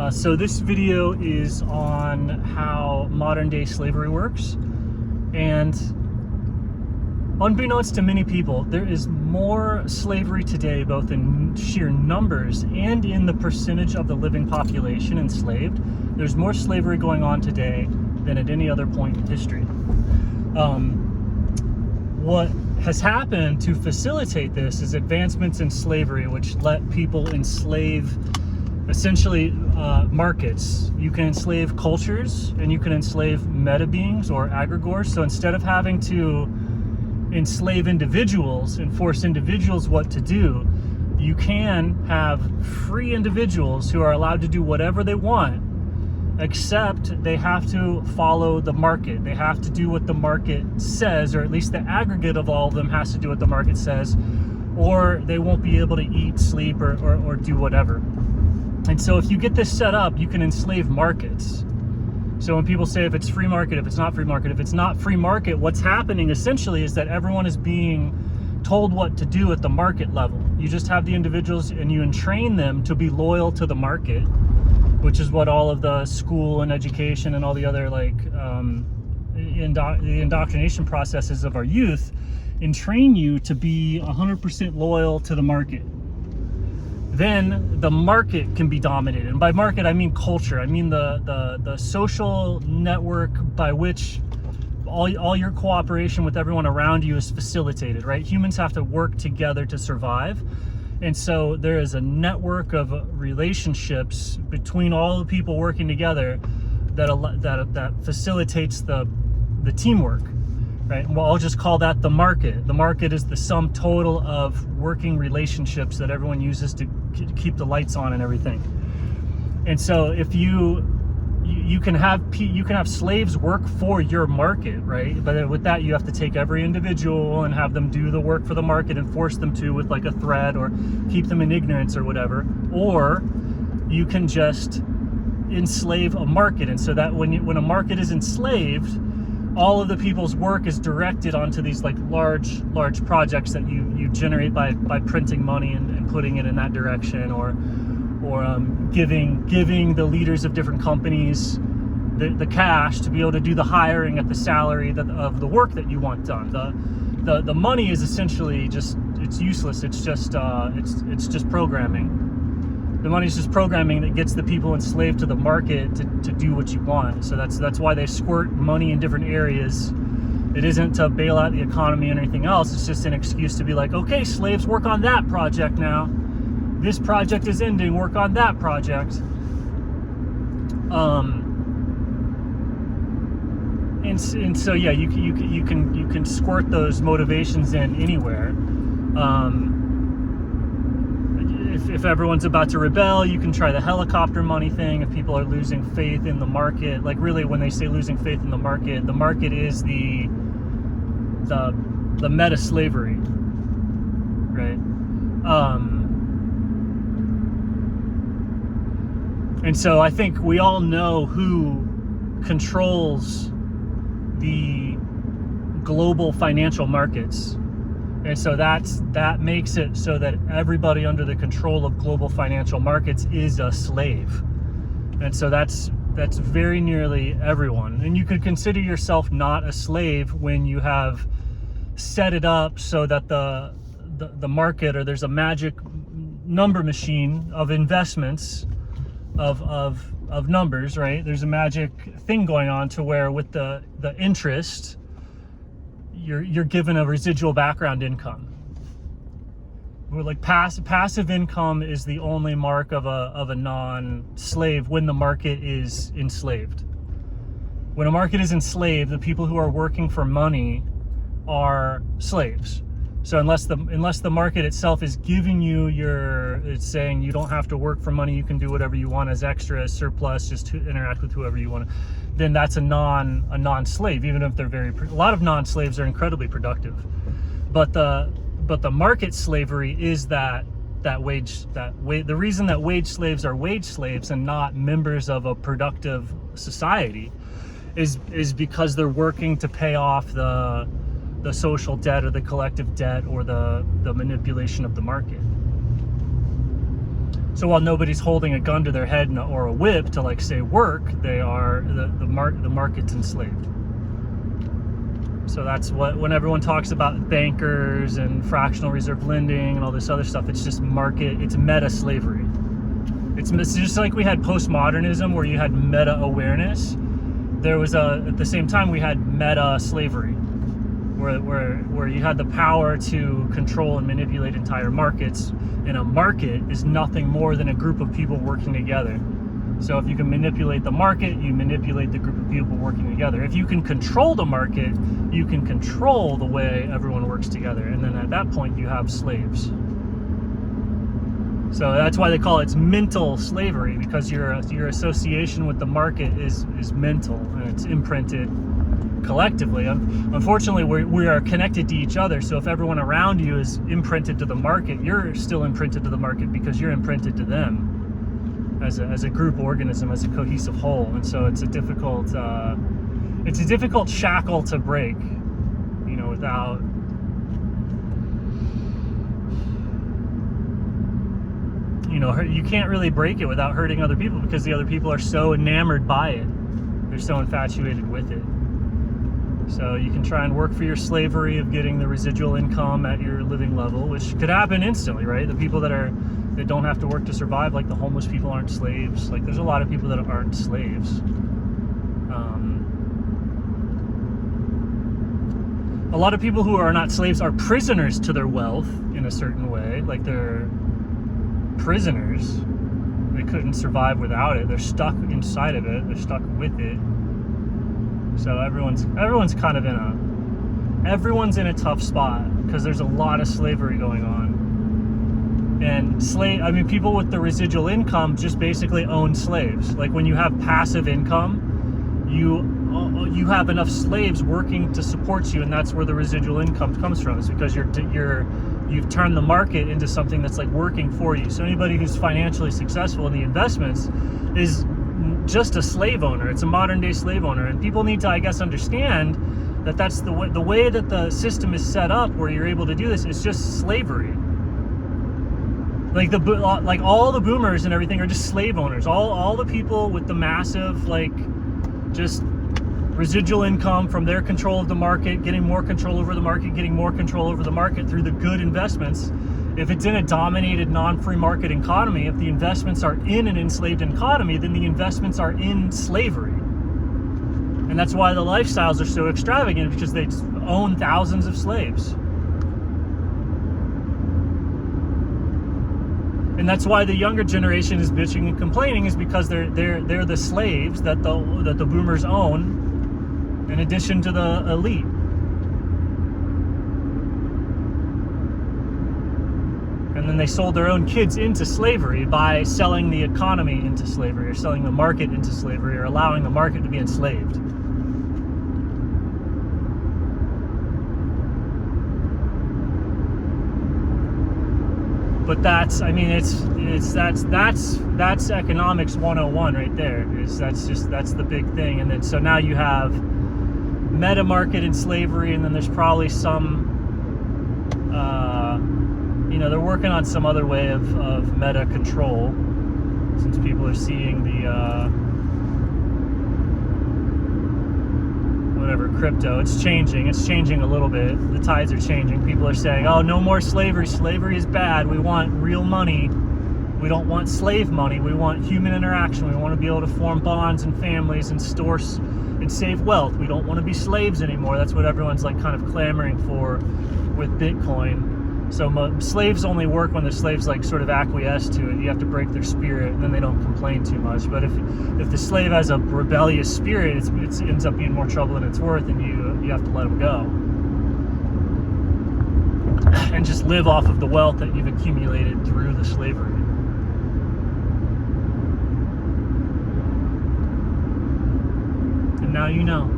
So this video is on how modern day slavery works, and unbeknownst to many people, there is more slavery today, both in sheer numbers and in the percentage of the living population enslaved. There's more slavery going on today than at any other point in history. What has happened to facilitate this is advancements in slavery, which let people enslave essentially markets. You can enslave cultures, and you can enslave meta beings or egregores. So instead of having to enslave individuals and force individuals what to do, you can have free individuals who are allowed to do whatever they want, except they have to follow the market. They have to do what the market says, or at least the aggregate of all of them has to do what the market says, or they won't be able to eat, sleep, or do whatever. And so if you get this set up, you can enslave markets. So when people say if it's free market, if it's not free market, if it's not free market, what's happening essentially is that everyone is being told what to do at the market level. You just have the individuals and you entrain them to be loyal to the market, which is what all of the school and education and all the other the indoctrination processes of our youth entrain you to be 100% loyal to the market. Then the market can be dominated. And by market, I mean culture. I mean the social network by which all your cooperation with everyone around you is facilitated, right? Humans have to work together to survive. And so there is a network of relationships between all the people working together that facilitates the teamwork, right? Well, I'll just call that the market. The market is the sum total of working relationships that everyone uses to keep the lights on and everything. And so if you can have slaves work for your market, right? But with that, you have to take every individual and have them do the work for the market and force them to with like a threat, or keep them in ignorance or whatever. Or you can just enslave a market. And so that when a market is enslaved, all of the people's work is directed onto these like large projects that you generate by printing money and putting it in that direction, or giving the leaders of different companies the cash to be able to do the hiring at the salary of the work that you want done. The money is essentially it's useless. It's just programming. The money is just programming that gets the people enslaved to the market to do what you want. So that's why they squirt money in different areas. It isn't to bail out the economy and anything else. It's just an excuse to be like, okay, slaves, work on that project now. This project is ending, work on that project. And so yeah, you can squirt those motivations in anywhere. If everyone's about to rebel, you can try the helicopter money thing. If people are losing faith in the market, like really when they say losing faith in the market is the meta slavery, right? And so I think we all know who controls the global financial markets. And so that makes it so that everybody under the control of global financial markets is a slave. And so that's very nearly everyone. And you could consider yourself not a slave when you have set it up so that the market, or there's a magic number machine of investments of numbers, right? There's a magic thing going on to where with the interest, you're given a residual background income. We're like passive income is the only mark of a non-slave when the market is enslaved. When a market is enslaved, the people who are working for money are slaves. So unless the market itself is giving you it's saying you don't have to work for money, you can do whatever you want as extra, as surplus, just to interact with whoever you want to, then that's a non-slave, even if they're a lot of non-slaves are incredibly productive. But the market slavery is the reason that wage slaves are wage slaves and not members of a productive society is because they're working to pay off the social debt or the collective debt or the manipulation of the market. So while nobody's holding a gun to their head or a whip to like say work, they are the market's enslaved. So that's what, when everyone talks about bankers and fractional reserve lending and all this other stuff, it's just market, it's meta slavery. It's just like we had postmodernism where you had meta awareness. There was at the same time we had meta slavery, where you had the power to control and manipulate entire markets. And a market is nothing more than a group of people working together. So if you can manipulate the market, you manipulate the group of people working together. If you can control the market, you can control the way everyone works together. And then at that point, you have slaves. So that's why they call it mental slavery, because your association with the market is mental, and it's imprinted collectively. Unfortunately, we are connected to each other. So if everyone around you is imprinted to the market, you're still imprinted to the market because you're imprinted to them as a group organism, as a cohesive whole. And so it's a difficult shackle to break, without you can't really break it without hurting other people, because the other people are so enamored by it. They're so infatuated with it. So you can try and work for your slavery of getting the residual income at your living level, which could happen instantly, right? The people that don't have to work to survive, like the homeless people, aren't slaves. Like there's a lot of people that aren't slaves. A lot of people who are not slaves are prisoners to their wealth in a certain way. Like they're prisoners. They couldn't survive without it. They're stuck inside of it. They're stuck with it. So everyone's kind of everyone's in a tough spot, because there's a lot of slavery going on. And people with the residual income just basically own slaves. Like when you have passive income, you have enough slaves working to support you, and that's where the residual income comes from. It's because you've turned the market into something that's like working for you. So anybody who's financially successful in the investments is just a slave owner. It's a modern day slave owner, and people need to, I guess, understand that that's the way that the system is set up, where you're able to do this, is just slavery. Like all the boomers and everything are just slave owners. All the people with the massive just residual income from their control of the market, getting more control over the market, through the good investments. If it's in a dominated non-free market economy, if the investments are in an enslaved economy, then the investments are in slavery. And that's why the lifestyles are so extravagant, because they own thousands of slaves. And that's why the younger generation is bitching and complaining, is because they're the slaves that the boomers own, in addition to the elite. And then they sold their own kids into slavery by selling the economy into slavery, or selling the market into slavery, or allowing the market to be enslaved. But that's economics 101 right there. That's the big thing. And then so now you have meta market and slavery, and then there's probably some they're working on some other way of meta control, since people are seeing the crypto. It's changing a little bit. The tides are changing. People are saying, oh, no more slavery is bad, we want real money, we don't want slave money, we want human interaction, we want to be able to form bonds and families and store and save wealth, we don't want to be slaves anymore. That's what everyone's kind of clamoring for with Bitcoin. So slaves only work when the slaves sort of acquiesce to it. You have to break their spirit, and then they don't complain too much. But if the slave has a rebellious spirit, it ends up being more trouble than it's worth, and you have to let them go and just live off of the wealth that you've accumulated through the slavery. And now you know.